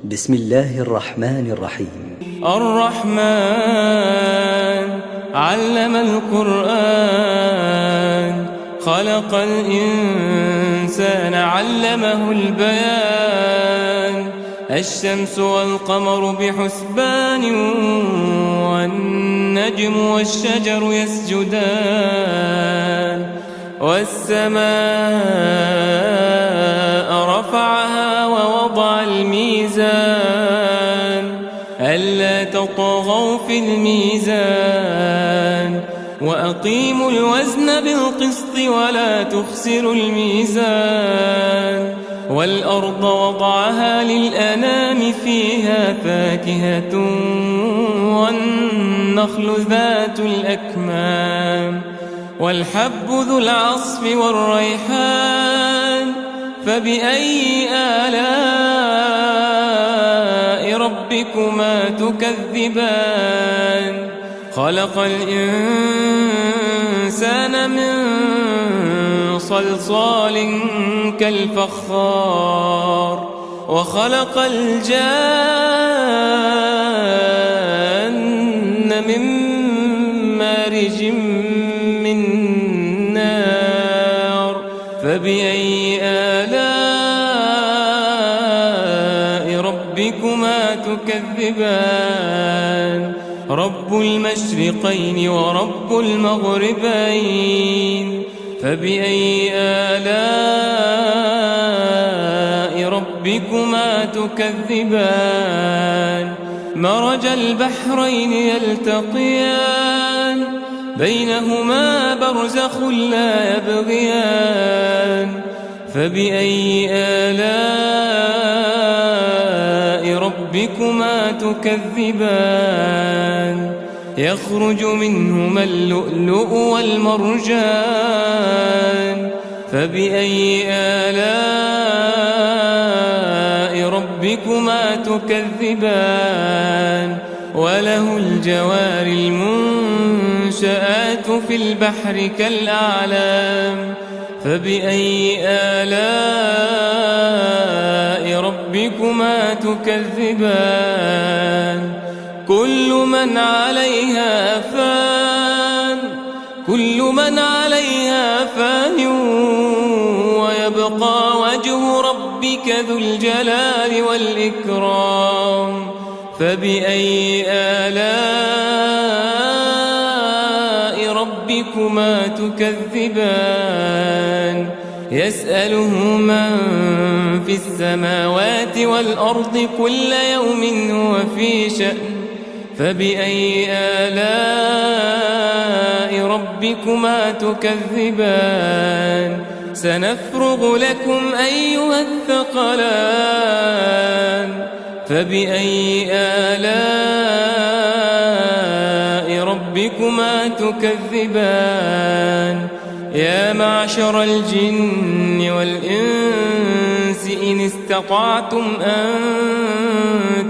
بسم الله الرحمن الرحيم. الرحمن علم القرآن، خلق الإنسان علمه البيان. الشمس والقمر بحسبان، والنجم والشجر يسجدان. والسماء رفعها ووضع الميزان، ألا تطغوا في الميزان. وأقيموا الوزن بالقسط ولا تخسروا الميزان. والأرض وضعها للأنام، فيها فاكهة والنخل ذات الأكمام، والحب ذو العصف والريحان. فبأي آلاء ربكما تكذبان؟ خلق الإنسان من صلصال كالفخار، وخلق الجان من مارج من نار. فبأي آلاء ربكما تكذبان؟ رب المشرقين ورب المغربين. فبأي آلاء ربكما تكذبان؟ مرج البحرين يلتقيان، بينهما برزخ لا يبغيان. فبأي آلاء ربكما تكذبان؟ يخرج منهما اللؤلؤ والمرجان. فبأي آلاء ربكما تكذبان؟ وله الجوار المنشآت في البحر كالأعلام. فبأي آلاء ربكما تكذبان؟ كل من عليها فان، كل من عليها فان، ويبقى وجه ربك ذو الجلال والإكرام. فبأي آلاء ربكما تكذبان؟ يسأله من في السماوات والأرض كل يوم هو في شأن. فبأي آلاء ربكما تكذبان؟ سنفرغ لكم أيها الثقلان. فبأي آلاء ربكما تكذبان؟ يا معشر الجن والإنس إن استطعتم أن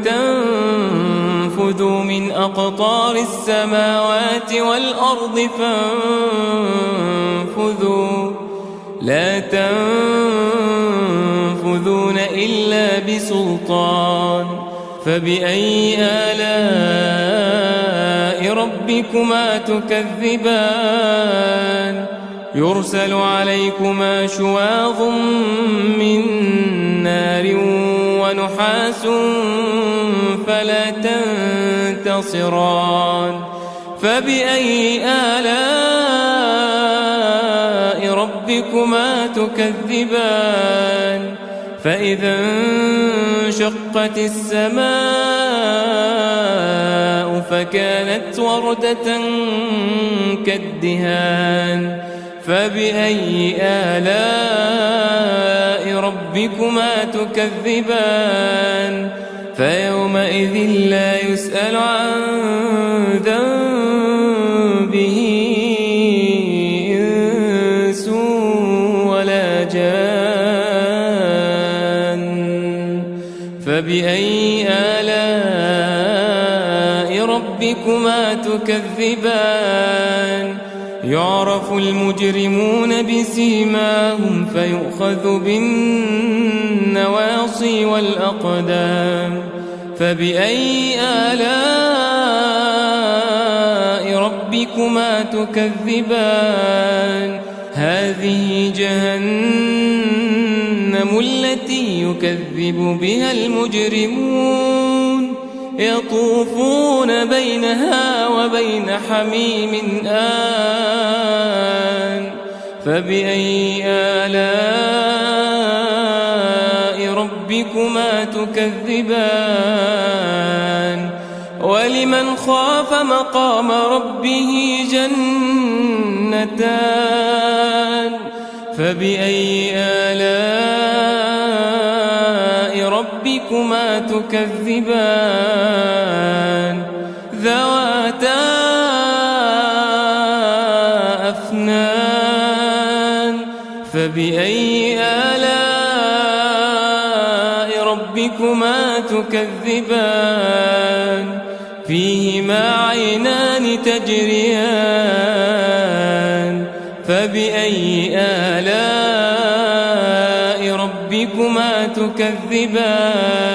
تنفذوا من أقطار السماوات والأرض فانفذوا، لا تنفذون إلا بسلطان. فبأي آلاء ربكما تكذبان؟ يرسل عليكما شواظ من نار ونحاس فلا تنتصران. فبأي آلاء ربكما تكذبان؟ فإذا انشقت السماء فكانت وردة كالدهان. فبأي آلاء ربكما تكذبان؟ فيومئذ لا يسأل عن ذنبه إنس ولا جان. فبأي آلاء ربكما تكذبان؟ يعرف المجرمون بسيماهم فيؤخذ بالنواصي والأقدام فبأي آلاء ربكما تكذبان هذه جهنم التي يكذب بها المجرمون يطوفون بينها وبين حميم آن فبأي آلاء ربكما تكذبان ولمن خاف مقام ربه جنتان فبأي آلاء ربكما تكذبان ذواتا أفنان فبأي آلاء ربكما تكذبان فيهما عينان تجريان فبأي آلاء ربكما تكذبان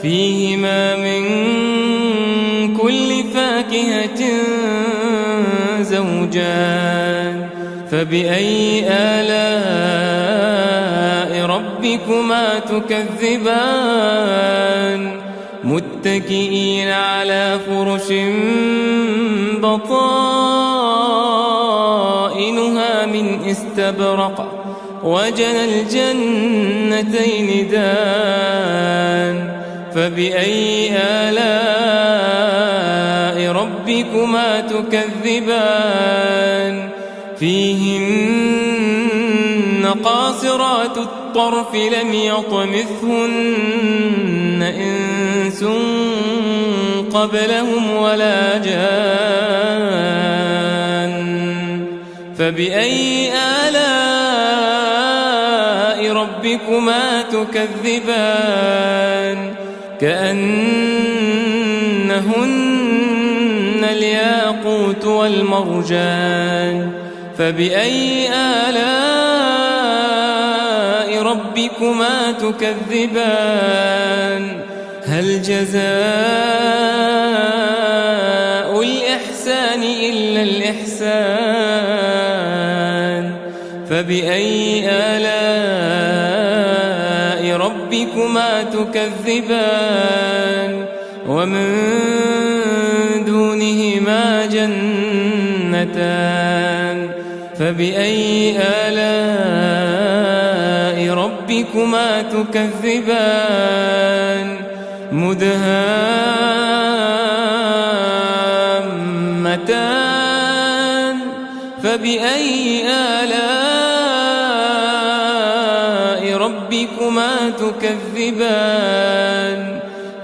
فيهما من كل فاكهة زوجان فبأي آلاء ربكما تكذبان متكئين على فرش بطائنها من استبرق وجنى الجنتين دان فبأي آلاء ربكما تكذبان فيهن قاصرات الطرف لم يطمثهن إنس قبلهم ولا جان فبأي آلاء ربكما تكذبان كأنهن الياقوت والمرجان فبأي آلاء ربكما تكذبان هل جزاء الإحسان إلا الإحسان فبأي آلاء ربكما تكذبان ومن دونهما جنتان فبأي آلاء ربكما تكذبان مدهامتان فبأي آلاء ربكما تكذبان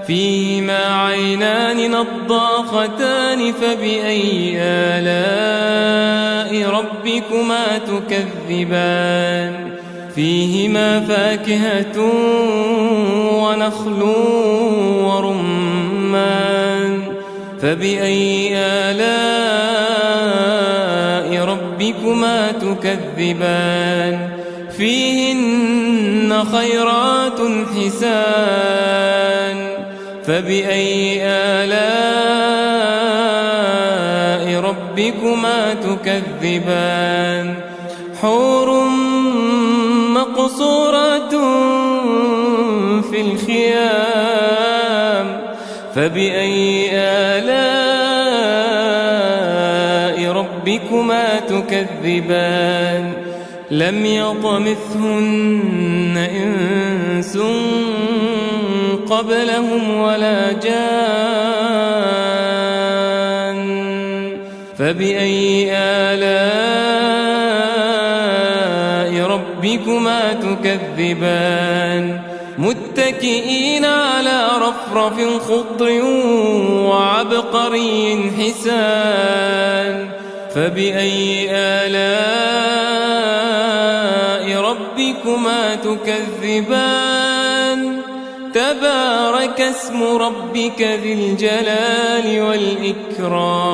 فيهما عينان نضاختان فبأي آلاء ربكما تكذبان فيهما فاكهة ونخل ورمان فبأي آلاء ربكما تكذبان فيهن خيرات حسان فبأي آلاء ربكما تكذبان حور مقصورات في الخيام فبأي آلاء ربكما تكذبان لم يطمثهن إنس قبلهم ولا جان فبأي آلاء ربكما تكذبان متكئين على رفرف خضر وعبقري حسان فبأي آلاء ربكما تكذبان تبارك اسم ربك ذي الجلال والإكرام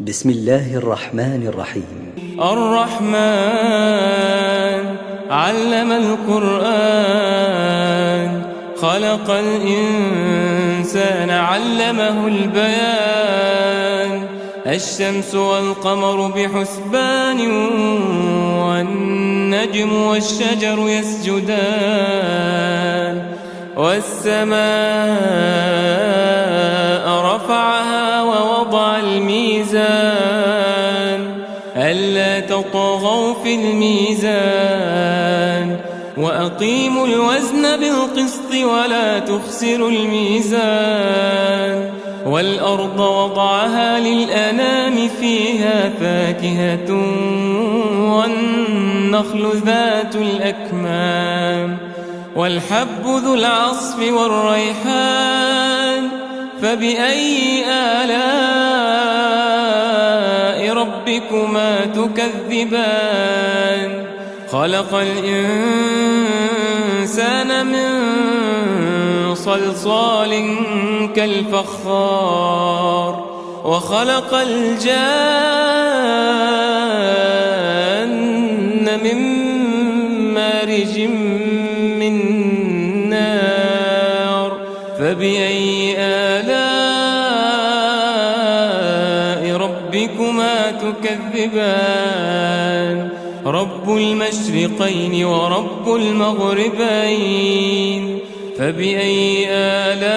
بسم الله الرحمن الرحيم. الرحمن علم القرآن خلق الإنسان علمه البيان الشمس والقمر بحسبان والنجم والشجر يسجدان والسماء رفعها ووضع الميزان ألا تطغوا في الميزان وأقيموا الوزن بالقسط ولا تخسروا الميزان والأرض وضعها للأنام فيها فاكهة والنخل ذات الأكمام والحب ذو العصف والريحان فبأي آلاء ربكما تكذبان خلق الإنسان من صلصال كالفخار وخلق الجان من مارج من نار فبأي آلاء ربكما تكذبان رب المشرقين ورب المغربين فبأي آلاء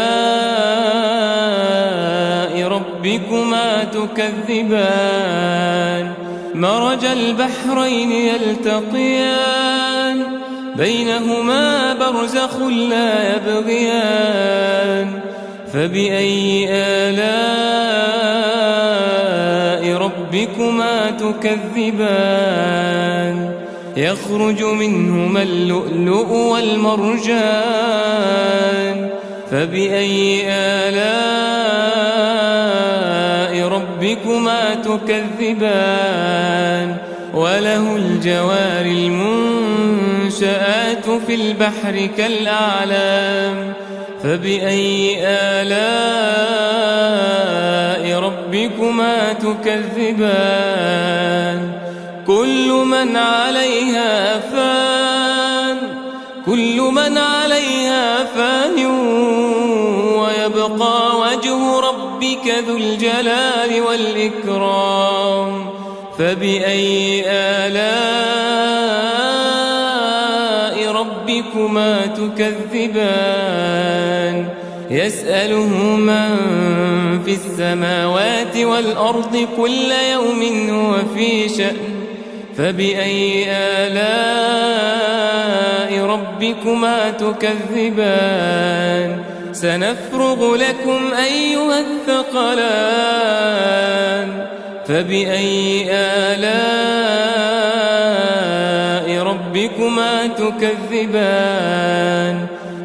ربكما تكذبان مرج البحرين يلتقيان بينهما برزخ لا يبغيان فبأي آلاء ربكما تكذبان يخرج منهما اللؤلؤ والمرجان فبأي آلاء ربكما تكذبان وله الجوار المنشآت في البحر كالأعلام فبأي آلاء ربكما تكذبان كل من عليها فان ويبقى وجه ربك ذو الجلال والإكرام فبأي آلاء ربكما تكذبان يسأله من في السماوات والأرض كل يوم هو في شأن فبأي آلاء ربكما تكذبان سنفرغ لكم أيها الثقلان فبأي آلاء ربكما تكذبان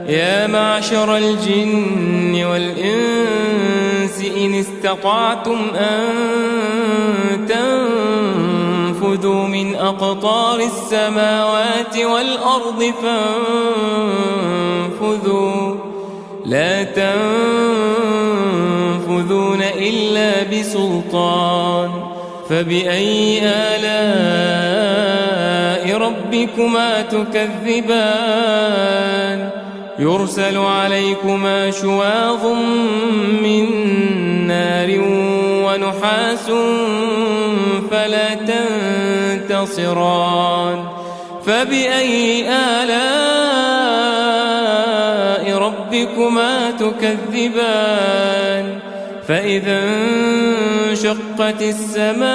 يا معشر الجن والإنس إن استطعتم أن تنفذوا من أقطار السماوات والأرض فانفذوا لا تنفذون إلا بسلطان فبأي آلاء ربكما تكذبان يرسل عليكما شواظ من نار ونحاس فلا تنتصران فبأي آلاء ربكما تكذبان فإذا انشقت السماء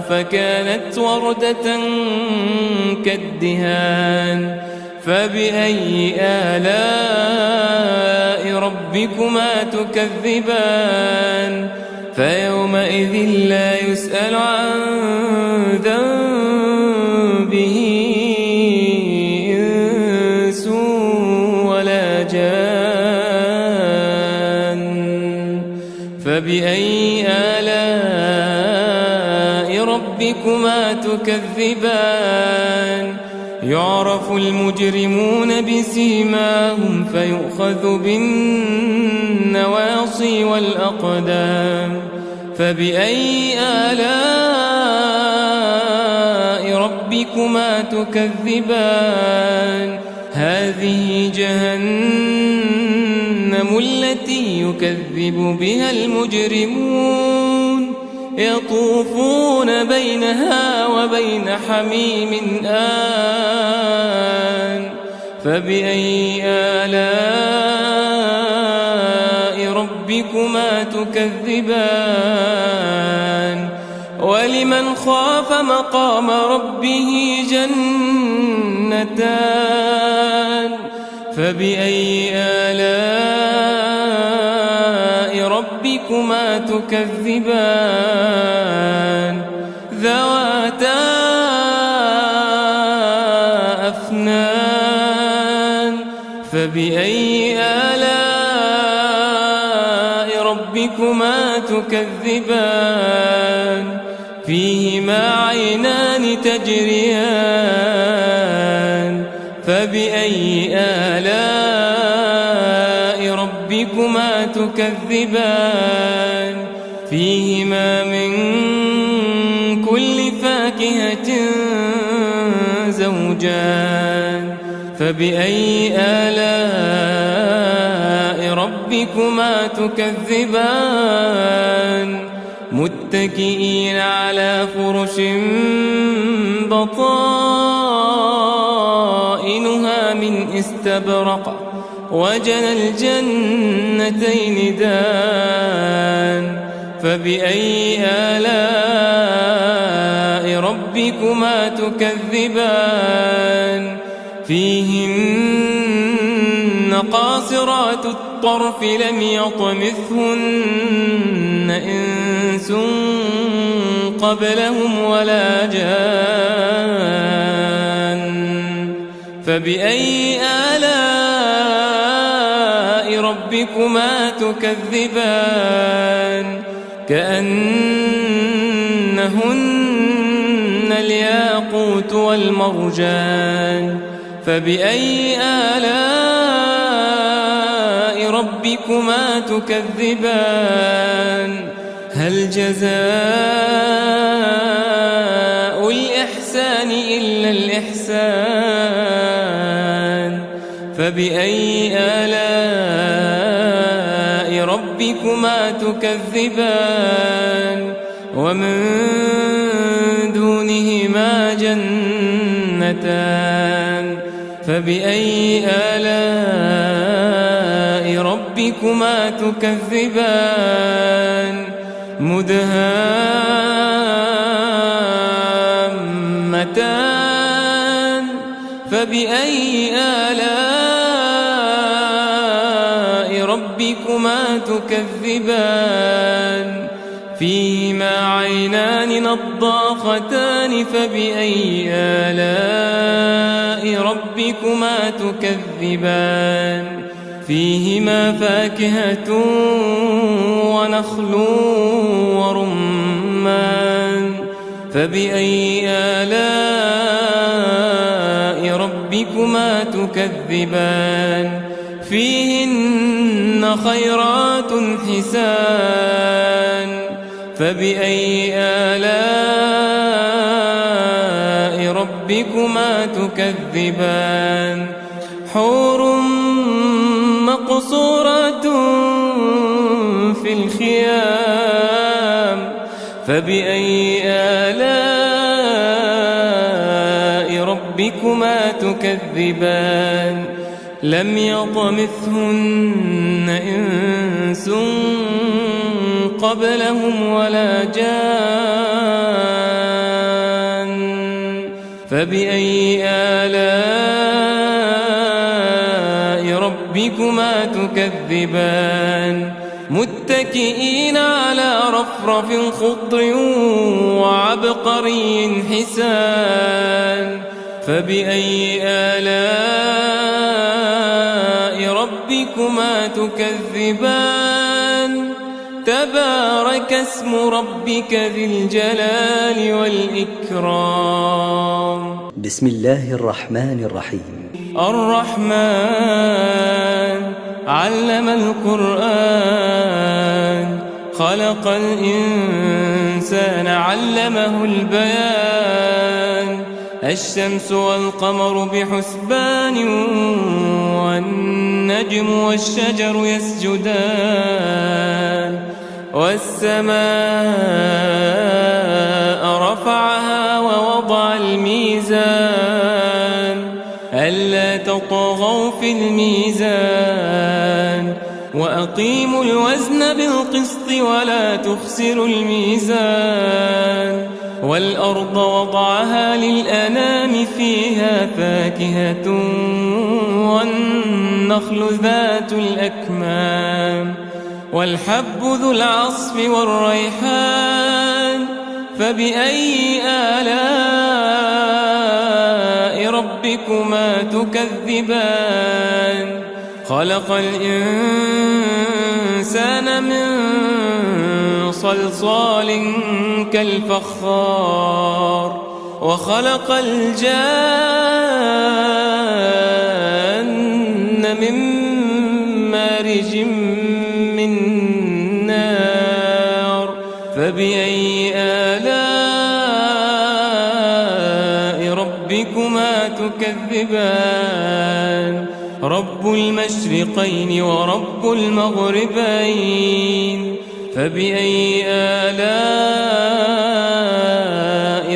فكانت وردة كالدهان فبأي آلاء ربكما تكذبان فيومئذ لا يسأل عن ذنبه إنس ولا جان فبأي آلاء ربكما تكذبان يعرف المجرمون بسيماهم فيؤخذ بالنواصي والأقدام فبأي آلاء ربكما تكذبان هذه جهنم التي يكذب بها المجرمون يطوفون بينها وبين حميم آن فبأي آلاء ربكما تكذبان ولمن خاف مقام ربه جنتان فبأي آلاء ربكما تكذبان ذواتا أفنان فبأي آلاء ربكما تكذبان فيهما عينان تجريان فبأي آلاء ربكما تكذبان فيهما من كل فاكهة زوجان فبأي آلاء ربكما تكذبان متكئين على فرش بطائنها من استبرق وجنى الجنتين دان فبأي آلاء ربكما تكذبان فيهن قاصرات الطرف لم يطمثهن إنس قبلهم ولا جان فبأي آلاء ربكما تكذبان كأنهن الياقوت والمرجان فبأي آلاء ربكما تكذبان هل جزاء الإحسان إلا الإحسان فبأي آلاء ربكما تكذبان ومن دونهما جنتان فبأي آلاء ربكما تكذبان مدهامتان فبأي آلاء ربكما تكذبان فيهما عينان نضاختان فبأي آلاء ربكما تكذبان فيهما فاكهة ونخل ورمان فبأي آلاء ربكما تكذبان فيهن خيرات حسان فبأي آلاء ربكما تكذبان حور مقصورات في الخيام فبأي آلاء ربكما تكذبان لم يطمثهن إنس قبلهم ولا جان فبأي آلاء ربكما تكذبان متكئين على رفرف خضر وعبقري حسان فبأي آلاء ربكما تكذبان تبارك اسم ربك ذي الجلال والإكرام بسم الله الرحمن الرحيم. الرحمن علم القرآن خلق الإنسان علمه البيان الشمس والقمر بحسبان والنجم والشجر يسجدان والسماء رفعها ووضع الميزان ألا تطغوا في الميزان وأقيموا الوزن بالقسط ولا تخسروا الميزان والأرض وضعها للأنام فيها فاكهة والنخل ذات الأكمام والحب ذو العصف والريحان فبأي آلاء ربكما تكذبان خلق الإنسان من صلصال كالفخار وخلق الجان من مارج من نار فبأي آلاء ربكما تكذبان رب المشرقين ورب المغربين فبأي آلاء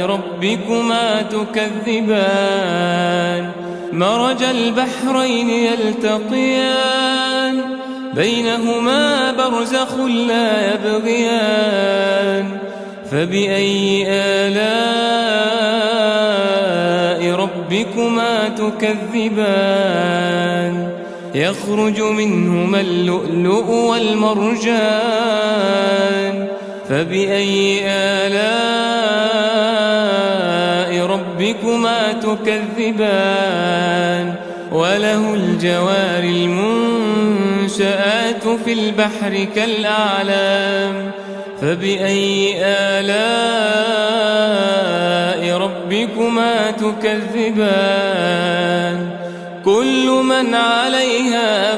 ربكما تكذبان مرج البحرين يلتقيان بينهما برزخ لا يبغيان فبأي آلاء ربكما تكذبان يخرج منهما اللؤلؤ والمرجان فبأي آلاء ربكما تكذبان وله الجوار المنشآت في البحر كالأعلام فبأي آلاء ربكما تكذبان كل من عليها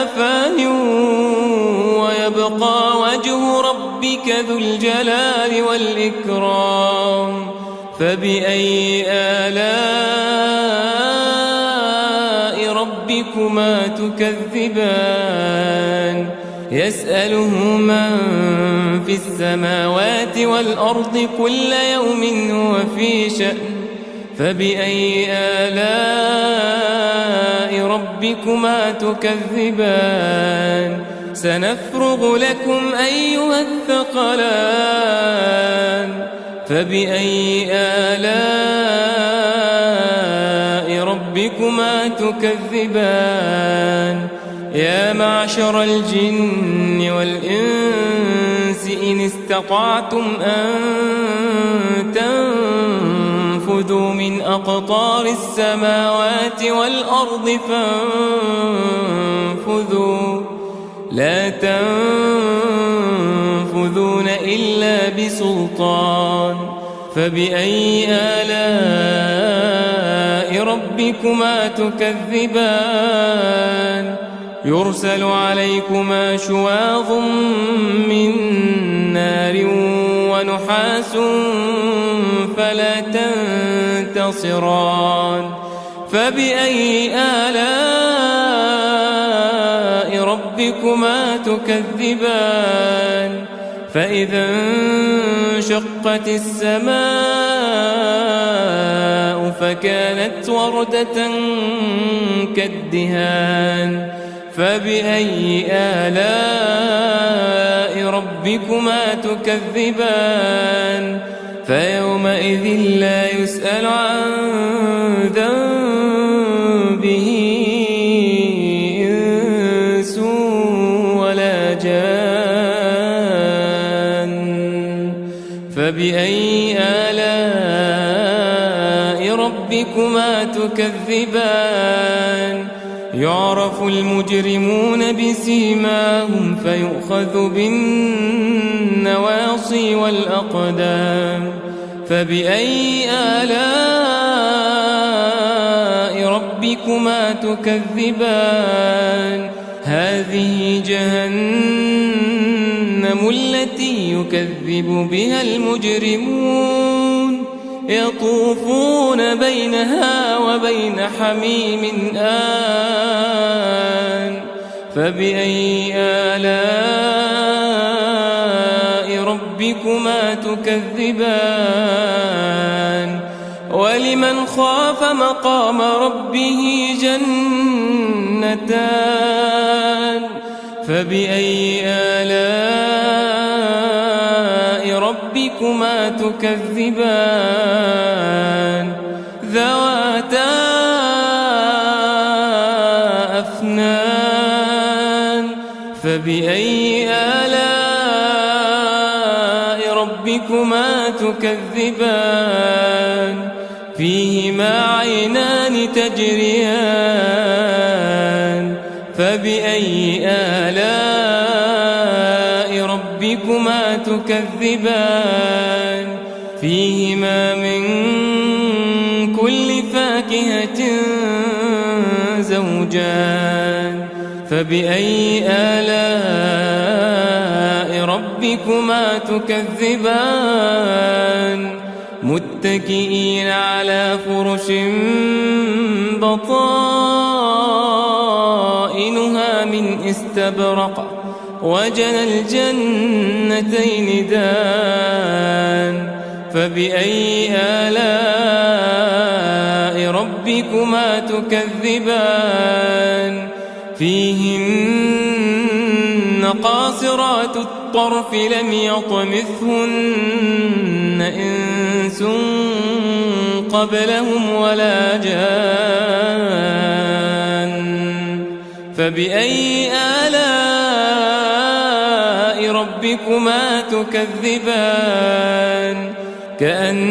فان ويبقى وجه ربك ذو الجلال والإكرام فبأي آلاء ربكما تكذبان يسأله من في السماوات والأرض كل يوم هو في شأن فبأي آلاء ربكما تكذبان سنفرغ لكم أيها الثقلان فبأي آلاء ربكما تكذبان يا معشر الجن والإنس إن استطعتم أن تنفذوا من أقطار السماوات والأرض فانفذوا لا تنفذون إلا بسلطان فبأي آلاء ربكما تكذبان يرسل عليكما شواظ من نار ونحاس فلا تنتصران فبأي آلاء ربكما تكذبان فإذا انشقت السماء فكانت وردة كالدهان فبأي آلاء ربكما تكذبان فيومئذ لا يسأل عن ذنبه إنس ولا جان فبأي آلاء ربكما تكذبان يعرف المجرمون بسيماهم فيؤخذ بالنواصي والأقدام فبأي آلاء ربكما تكذبان هذه جهنم التي يكذب بها المجرمون يطوفون بينها وبين حميم آن فبأي آلاء ربكما تكذبان ولمن خاف مقام ربه جنتان فبأي آلاء ربكما تكذبان ذواتا أفنان فبأي آلاء ربكما تكذبان فيهما عينان تجريان فبأي آلاء ربكما تكذبان فيهما من كل فاكهة زوجان فبأي آلاء ربكما تكذبان متكئين على فرش بطائنها من استبرق وجنى الجنتين دان فبأي آلاء ربكما تكذبان فيهن قاصرات الطرف لم يطمثهن إنس قبلهم ولا جان فبأي آلاء ربكما تكذبان كأنهن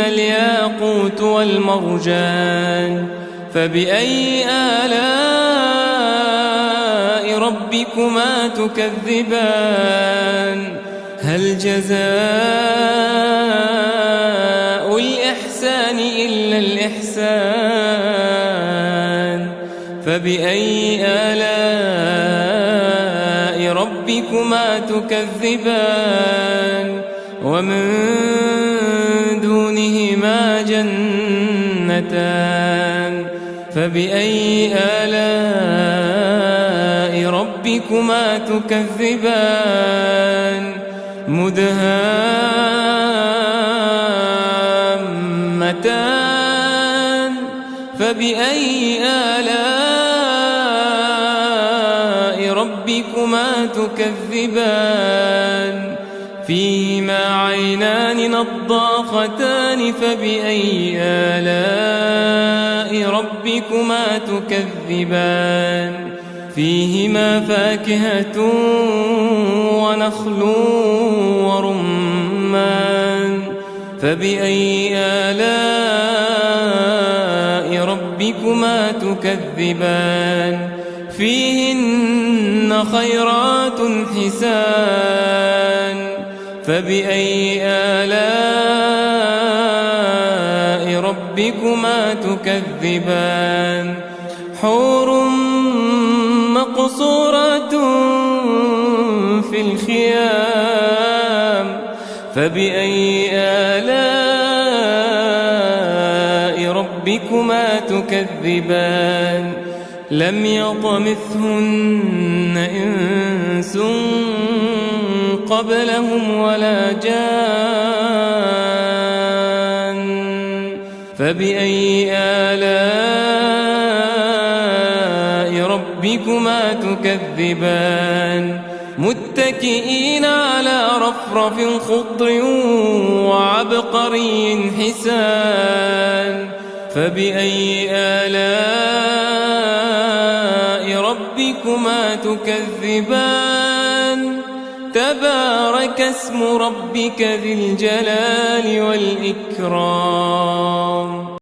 الياقوت والمرجان فبأي آلاء ربكما تكذبان هل جزاء الإحسان إلا الإحسان فبأي آلاء ربكما تكذبان ومن دونهما جنتان فبأي آلاء ربكما تكذبان مدهامتان فبأي آلاء ربكما تكذبان فيهما عينان نضاختان فبأي آلاء ربكما تكذبان فيهما فاكهة ونخل ورمان فبأي آلاء ربكما تكذبان فيهن خيرات حسان فبأي آلاء ربكما تكذبان حور مقصورات في الخيام فبأي آلاء ربكما تكذبان لم يطمثهن إنس قبلهم ولا جان فبأي آلاء ربكما تكذبان متكئين على رفرف خضر وعبقري حسان فبأي آلاء ربكما تكذبان تبارك اسم ربك ذي الجلال والإكرام